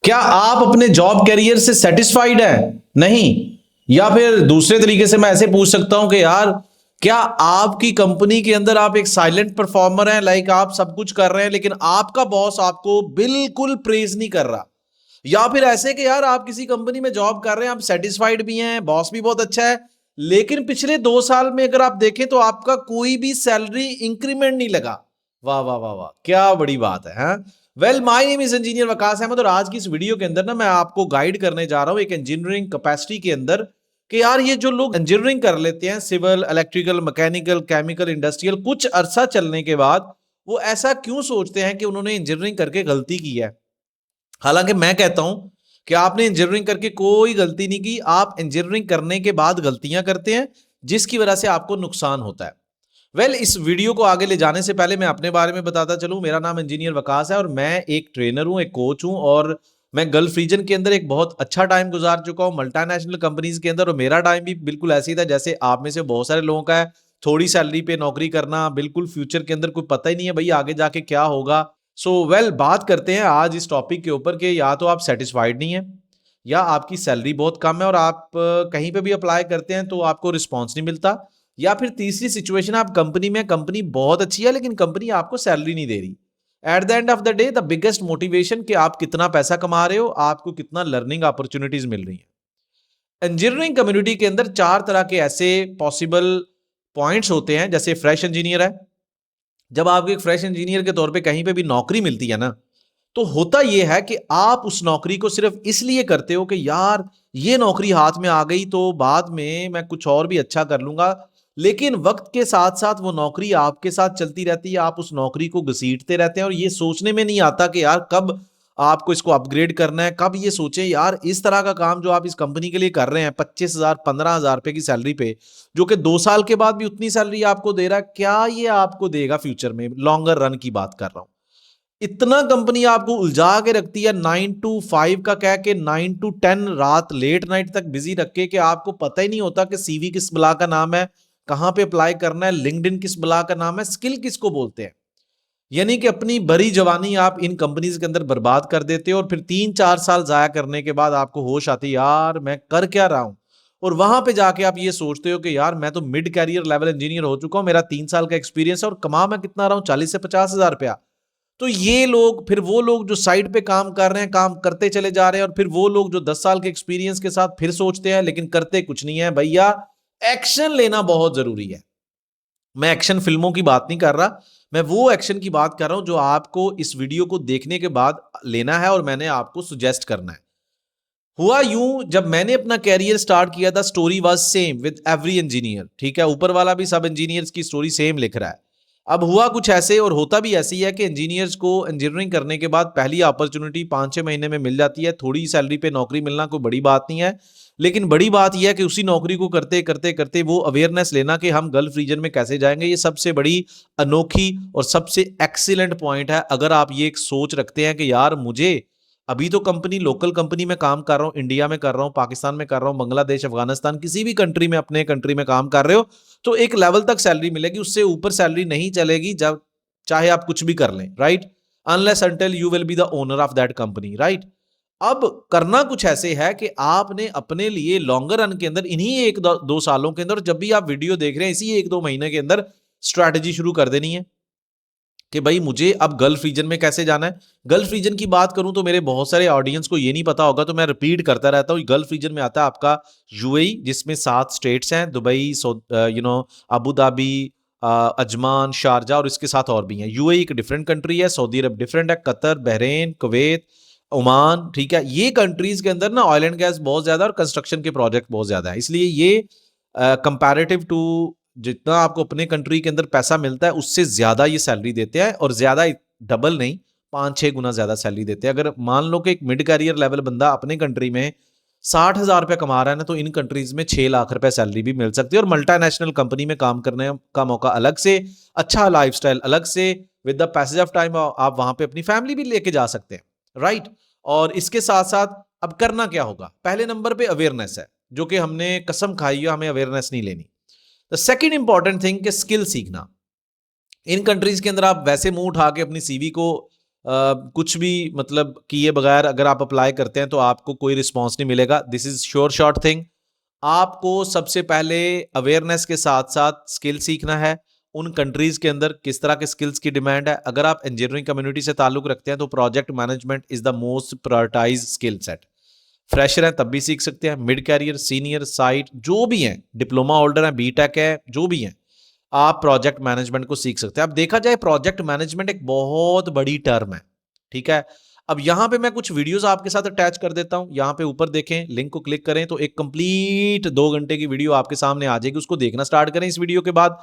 क्या आप अपने जॉब कैरियर से सेटिस्फाइड हैं? नहीं। या फिर दूसरे तरीके से मैं ऐसे पूछ सकता हूं कि यार, क्या आपकी कंपनी के अंदर आप एक साइलेंट परफॉर्मर हैं, लाइक आप सब कुछ कर रहे हैं लेकिन आपका बॉस आपको बिल्कुल प्रेज नहीं कर रहा? या फिर ऐसे कि यार आप किसी कंपनी में जॉब कर रहे हैं, आप सेटिस्फाइड भी हैं, बॉस भी बहुत अच्छा है, लेकिन पिछले 2 साल में अगर आप देखें तो आपका कोई भी सैलरी इंक्रीमेंट नहीं लगा। वाह वाह वाह वाह, क्या बड़ी बात है, हाँ? Well, my name is engineer Waqas Ahmed और आज की इस वीडियो के अंदर ना मैं आपको गाइड करने जा रहा हूं एक इंजीनियरिंग कैपेसिटी के अंदर कि यार ये जो लोग इंजीनियरिंग कर लेते हैं, civil, electrical, mechanical, chemical, industrial, कुछ अरसा चलने के बाद वो ऐसा क्यों सोचते हैं कि उन्होंने इंजीनियरिंग करके गलती की है। हालांकि मैं कहता हूं कि आपने इंजीनियरिंग करके कोई गलती नहीं की, आप इंजीनियरिंग करने के बाद गलतियां करते हैं जिसकी वजह से आपको नुकसान होता है। वेल, इस वीडियो को आगे ले जाने से पहले मैं अपने बारे में बताता चलूं। मेरा नाम इंजीनियर वकास है और मैं एक ट्रेनर हूं, एक कोच हूं और मैं गल्फ रीजन के अंदर एक बहुत अच्छा टाइम गुजार चुका हूं मल्टीनेशनल कंपनीज के अंदर। और मेरा टाइम भी बिल्कुल ऐसे ही था जैसे आप में से बहुत सारे लोगों का है, थोड़ी सैलरी पे नौकरी करना, बिल्कुल फ्यूचर के अंदर कोई पता ही नहीं है भाई आगे जाके क्या होगा। वेल, बात करते हैं आज इस टॉपिक के ऊपर कि या तो आप सेटिस्फाइड नहीं है, या आपकी सैलरी बहुत कम है और आप कहीं पे भी अप्लाई करते हैं तो आपको रिस्पॉन्स नहीं मिलता, या फिर तीसरी सिचुएशन, आप कंपनी में, कंपनी बहुत अच्छी है लेकिन कंपनी आपको सैलरी नहीं दे रही। At the end of the day the biggest motivation कि आप कितना पैसा कमा रहे हो, आपको कितना लर्निंग अपॉर्चुनिटीज मिल रही है। इंजीनियरिंग कम्युनिटी के अंदर चार तरह के ऐसे पॉसिबल पॉइंट्स होते हैं। जैसे फ्रेश इंजीनियर है, जब आपको एक फ्रेश इंजीनियर के तौर पे कहीं पे भी नौकरी मिलती है ना, तो होता यह है कि आप उस नौकरी को सिर्फ इसलिए करते हो कि यार ये नौकरी हाथ में आ गई तो बाद में मैं कुछ और भी अच्छा कर लूंगा। लेकिन वक्त के साथ साथ वो नौकरी आपके साथ चलती रहती है, आप उस नौकरी को घसीटते रहते हैं और ये सोचने में नहीं आता कि यार कब आपको इसको अपग्रेड करना है, कब ये सोचे यार इस तरह का काम जो आप इस कंपनी के लिए कर रहे हैं 25,000 15,000 रुपए की सैलरी पे, जो कि 2 साल के बाद भी उतनी सैलरी आपको दे रहा है, क्या ये आपको देगा फ्यूचर में? लॉन्गर रन की बात कर रहा हूं। इतना कंपनी आपको उलझा के रखती है, 9 to 5 का कह के 9 to 10 रात लेट नाइट तक बिजी रख के कि आपको पता ही नहीं होता कि सीवी किस बला का नाम है, कहां पे अप्लाई करना है, लिंक्डइन किस बला का नाम है, स्किल किसको बोलते हैं। यानी कि अपनी बड़ी जवानी आप इन कंपनीज के अंदर बर्बाद कर देते हो और फिर 3-4 साल जाया करने के बाद आपको होश आती है यार मैं कर क्या रहा हूं। और वहां पे जाके आप ये सोचते हो कि यार मैं तो मिड कैरियर लेवल इंजीनियर हो चुका हूं, मेरा 3 साल का एक्सपीरियंस है और कमा मैं कितना रहा हूं, 40 से 50 हजार रुपया। तो ये लोग, फिर वो लोग जो साइड पे काम कर रहे हैं, काम करते चले जा रहे हैं, और फिर वो लोग जो 10 साल के एक्सपीरियंस के साथ फिर सोचते हैं लेकिन करते कुछ नहीं है। भैया, एक्शन लेना बहुत जरूरी है। मैं एक्शन फिल्मों की बात नहीं कर रहा, मैं वो एक्शन की बात कर रहा हूं जो आपको इस वीडियो को देखने के बाद लेना है और मैंने आपको सुजेस्ट करना है। हुआ यूं, जब मैंने अपना कैरियर स्टार्ट किया था, story was same with every engineer, ठीक है, ऊपर वाला भी सब इंजीनियर्स की स्टोरी सेम लिख रहा है। अब हुआ कुछ ऐसे और होता भी ऐसे ही है कि इंजीनियर्स को इंजीनियरिंग करने के बाद पहली अपॉर्चुनिटी 5-6 महीने में मिल जाती है, थोड़ी सैलरी पे नौकरी मिलना कोई बड़ी बात नहीं है। लेकिन बड़ी बात यह है कि उसी नौकरी को करते करते करते वो अवेयरनेस लेना कि हम गल्फ रीजन में कैसे जाएंगे, ये सबसे बड़ी अनोखी और सबसे एक्सीलेंट पॉइंट है। अगर आप ये एक सोच रखते हैं कि यार मुझे अभी तो कंपनी, लोकल कंपनी में काम कर रहा हूं, इंडिया में कर रहा हूं, पाकिस्तान में कर रहा हूं, बांग्लादेश, अफगानिस्तान, किसी भी कंट्री में, अपने कंट्री में काम कर रहे हो, तो एक लेवल तक सैलरी मिलेगी, उससे ऊपर सैलरी नहीं चलेगी जब चाहे आप कुछ भी कर लें, right? Unless until you will be the owner of that company, right? अब करना कुछ ऐसे है कि आपने अपने लिए लॉन्गर रन के अंदर, इन्हीं 1-2 सालों के अंदर, जब भी आप वीडियो देख रहे हैं इसी 1-2 महीने के अंदर स्ट्रैटेजी शुरू कर देनी है कि भाई मुझे अब गल्फ रीजन में कैसे जाना है। गल्फ रीजन की बात करूं तो मेरे बहुत सारे ऑडियंस को ये नहीं पता होगा, तो मैं रिपीट करता रहता हूं। गल्फ रीजन में आता है आपका यूएई, जिसमें 7 स्टेट्स हैं, Dubai, Abu Dhabi, Ajman, Sharjah, और इसके साथ और भी हैं। यूएई एक डिफरेंट कंट्री है, सऊदी अरब डिफरेंट है, कतर, बहरेन, कुवैत, ओमान, ठीक है। ये कंट्रीज के अंदर ना ऑयल एंड गैस बहुत ज्यादा और कंस्ट्रक्शन के प्रोजेक्ट बहुत ज्यादा है, इसलिए ये कंपैरेटिव टू जितना आपको अपने कंट्री के अंदर पैसा मिलता है उससे ज्यादा ये सैलरी देते हैं, और ज्यादा डबल नहीं, 5-6 गुना ज्यादा सैलरी देते हैं। अगर मान लो कि एक मिड कैरियर लेवल बंदा अपने कंट्री में 60,000 रुपया कमा रहा है ना, तो इन कंट्रीज में 6 लाख रुपए सैलरी भी मिल सकती है और मल्टीनेशनल कंपनी में काम करने का मौका अलग से, अच्छा लाइफस्टाइल अलग से, with the passage of time आप वहां पे अपनी फैमिली भी लेके जा सकते हैं, राइट? और इसके साथ साथ अब करना क्या होगा? पहले नंबर पे अवेयरनेस है, जो कि हमने कसम खाई है, हमें अवेयरनेस नहीं लेनी। द सेकेंड इंपॉर्टेंट थिंग कि स्किल सीखना। इन कंट्रीज के अंदर आप वैसे मुंह उठा के अपनी सीवी को कुछ भी मतलब किए बगैर अगर आप अप्लाई करते हैं तो आपको कोई रिस्पॉन्स नहीं मिलेगा। This is sure short thing. आपको सबसे पहले अवेयरनेस के साथ साथ स्किल सीखना है। उन कंट्रीज के अंदर किस तरह के स्किल्स की डिमांड है। अगर आप इंजीनियरिंग कम्युनिटी से ताल्लुक रखते हैं तो project management is the most prioritize skill set. Fresher हैं तब भी सीख सकते हैं, मिड कैरियर, सीनियर, साइट जो भी हैं, डिप्लोमा होल्डर हैं, बीटेक है, जो भी हैं, आप प्रोजेक्ट मैनेजमेंट को सीख सकते हैं। अब देखा जाए प्रोजेक्ट मैनेजमेंट एक बहुत बड़ी टर्म है, ठीक है। अब यहां पे मैं कुछ वीडियोस आपके साथ अटैच कर देता हूं, यहां पे ऊपर देखें, लिंक को क्लिक करें तो एक कंप्लीट 2 घंटे की वीडियो आपके सामने आ जाएगी। उसको देखना स्टार्ट करें। इस वीडियो के बाद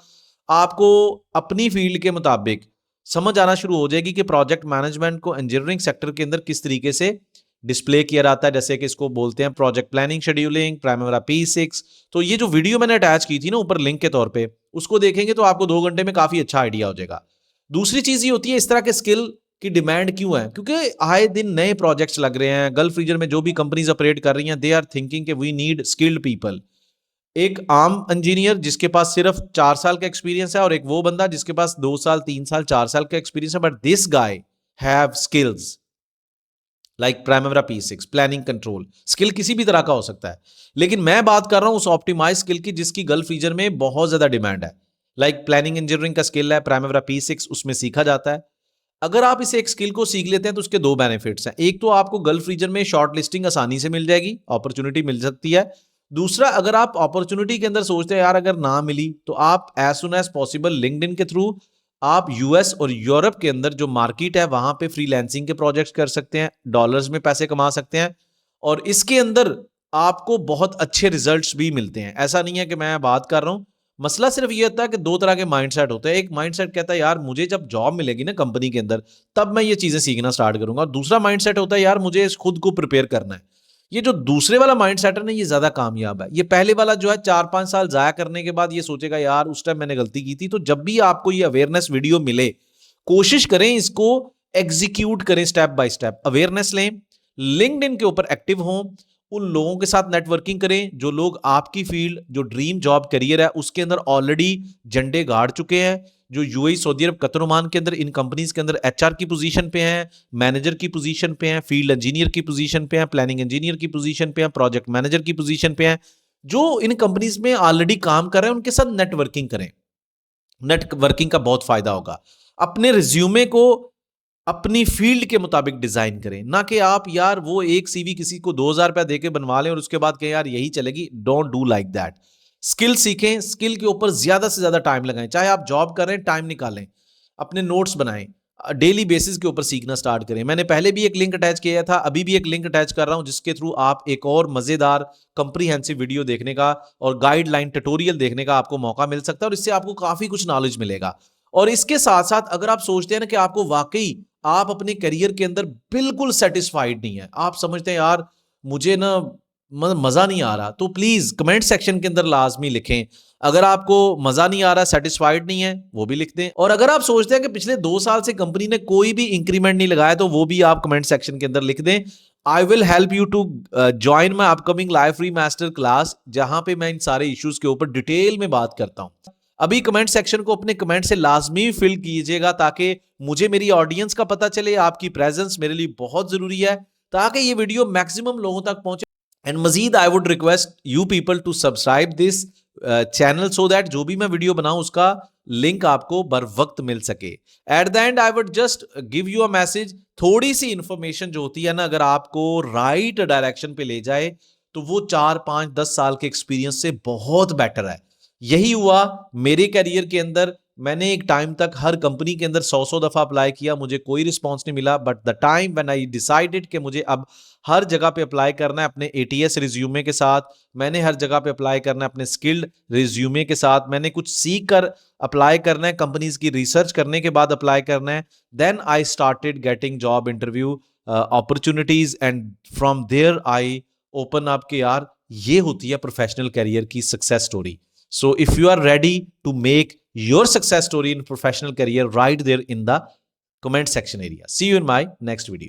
आपको अपनी फील्ड के मुताबिक समझ आना शुरू हो जाएगी कि प्रोजेक्ट मैनेजमेंट को इंजीनियरिंग सेक्टर के अंदर किस तरीके से डिस्प्ले किया जाता है। जैसे कि इसको बोलते हैं project planning, scheduling, primary P6। तो ये जो वीडियो मैंने अटैच की थी ना ऊपर लिंक के तौर पे, उसको देखेंगे तो आपको 2 घंटे में काफी अच्छा आइडिया हो जाएगा। दूसरी चीज ये होती है इस तरह के स्किल की डिमांड क्यों है, क्योंकि आए दिन नए प्रोजेक्ट्स लग रहे हैं। गल्फ रीजन में जो भी कंपनीज ऑपरेट कर रही हैं, दे आर थिंकिंग कि वी नीड स्किल्ड पीपल। एक आम इंजीनियर जिसके पास सिर्फ 4 साल का एक्सपीरियंस है और एक वो बंदा जिसके पास 2 साल, 3 साल, 4 साल का एक्सपीरियंस है, but this guy have skills like primary P6, planning, control. Skill किसी भी तरह का हो सकता है, लेकिन मैं बात कर रहा हूं उस ऑप्टिमाइज स्किल की जिसकी गल्फ रीजन में बहुत ज्यादा डिमांड है। लाइक प्लानिंग इंजीनियरिंग का स्किल है, प्राइमरी P6 उसमें सीखा जाता है। अगर आप इस एक स्किल को सीख लेते हैं तो उसके 2 बेनिफिट्स हैं। एक तो आपको गल्फ रीजन में शॉर्ट लिस्टिंग आसानी से मिल जाएगी, अपॉर्चुनिटी मिल सकती है। दूसरा, अगर आप अपॉर्चुनिटी के अंदर सोचते हैं यार अगर ना मिली तो आप as soon as possible LinkedIn के थ्रू आप यूएस और यूरोप के अंदर जो मार्केट है वहां पे फ्रीलांसिंग के प्रोजेक्ट्स कर सकते हैं, डॉलर्स में पैसे कमा सकते हैं और इसके अंदर आपको बहुत अच्छे रिजल्ट्स भी मिलते हैं। ऐसा नहीं है कि मैं बात कर रहा हूं, मसला सिर्फ ये होता है कि 2 तरह के माइंडसेट होते हैं। एक माइंडसेट कहता है यार मुझे जब जॉब मिलेगी ना कंपनी के अंदर तब मैं ये चीजें सीखना स्टार्ट करूंगा, और दूसरा माइंडसेट होता है यार मुझे खुद को प्रिपेयर करना है। ये जो दूसरे वाला माइंडसेट है ना ये ज्यादा कामयाब है। ये पहले वाला जो है 4-5 साल जाया करने के बाद ये सोचेगा यार उस टाइम मैंने गलती की थी। तो जब भी आपको ये अवेयरनेस वीडियो मिले कोशिश करें इसको एग्जीक्यूट करें, स्टेप बाय स्टेप अवेयरनेस लें, लिंक्डइन के ऊपर एक्टिव हों, उन लोगों के साथ नेटवर्किंग करें जो लोग आपकी फील्ड जो ड्रीम जॉब करियर है उसके अंदर ऑलरेडी झंडे गाड़ चुके हैं, जो यूएई, सऊदी अरब, कतर, ओमान के अंदर इन कंपनीज के अंदर एचआर की पोजीशन पे हैं, मैनेजर की पोजीशन पे हैं, फील्ड इंजीनियर की पोजीशन पे हैं, प्लानिंग इंजीनियर की पोजीशन पे हैं, प्रोजेक्ट मैनेजर की पोजीशन पे हैं, जो इन कंपनीज में ऑलरेडी काम कर रहे हैं। उनके साथ नेटवर्किंग करें, नेटवर्किंग का बहुत फायदा होगा। अपने रिज्यूमे को अपनी फील्ड के मुताबिक डिजाइन करें, ना कि आप यार वो एक सीवी किसी को 2000 रुपया देके बनवा लें और उसके बाद कहें यार यही चलेगी। Don't do like that. Skill सीखें, स्किल के ऊपर ज्यादा से ज्यादा टाइम लगाएं। चाहे आप जॉब कर रहे हैं, टाइम निकालें, अपने नोट्स बनाएं, डेली बेसिस के ऊपर सीखना स्टार्ट करें। मैंने पहले भी एक लिंक अटैच किया था, अभी भी एक लिंक अटैच कर रहा हूं जिसके थ्रू आप एक और मजेदार कंप्रीहेंसिव वीडियो देखने का और गाइडलाइन ट्यूटोरियल देखने का आपको मौका मिल सकता है और इससे आपको काफी कुछ नॉलेज मिलेगा। और इसके साथ साथ अगर आप सोचते हैं ना कि आपको वाकई आप अपने करियर के अंदर बिल्कुल सेटिस्फाइड नहीं है, आप समझते हैं यार मुझे ना मजा नहीं आ रहा, तो प्लीज कमेंट सेक्शन के अंदर लाजमी लिखें। अगर आपको मजा नहीं आ रहा, सेटिस्फाइड नहीं है, वो भी लिख दें। और अगर आप सोचते हैं कि पिछले 2 साल से कंपनी ने कोई भी इंक्रीमेंट नहीं लगाया तो वो भी आप कमेंट सेक्शन के अंदर लिख दें। I will help you to join my upcoming live free master class, जहां पे मैं इन सारे इश्यूज के ऊपर डिटेल में बात करता हूं। अभी कमेंट सेक्शन को अपने कमेंट से लाजमी फिल कीजिएगा ताकि मुझे मेरी ऑडियंस का पता चले। आपकी प्रेजेंस मेरे लिए बहुत जरूरी है ताकि ये वीडियो मैक्सिमम लोगों तक पहुंचे। एंड मजीद I would request you people to subscribe this channel so that जो भी मैं वीडियो बनाऊं उसका लिंक आपको बर वक्त मिल सके। At the and I would just give you a message, थोड़ी सी इंफॉर्मेशन जो होती है ना अगर आपको राइट डायरेक्शन पे ले जाए तो वो 4, 5, 10 साल के एक्सपीरियंस से बहुत बेटर है। यही हुआ मेरे करियर के अंदर। मैंने एक टाइम तक हर कंपनी के अंदर 100 दफा अप्लाई किया, मुझे कोई रिस्पांस नहीं मिला। But the time when I decided कि मुझे अब हर जगह पे अप्लाई करना है अपने एटीएस रिज्यूमे के साथ, मैंने हर जगह पे अप्लाई करना है अपने स्किल्ड रिज्यूमे के साथ, मैंने कुछ सीख कर अप्लाई करना है, कंपनीज की रिसर्च करने के बाद अप्लाई करना है। Then I started getting job interview opportunities and from there I open up के यार ये होती है प्रोफेशनल करियर की success story. So if you are ready to make your success story in professional career, write there in the comment section area. See you in my next video.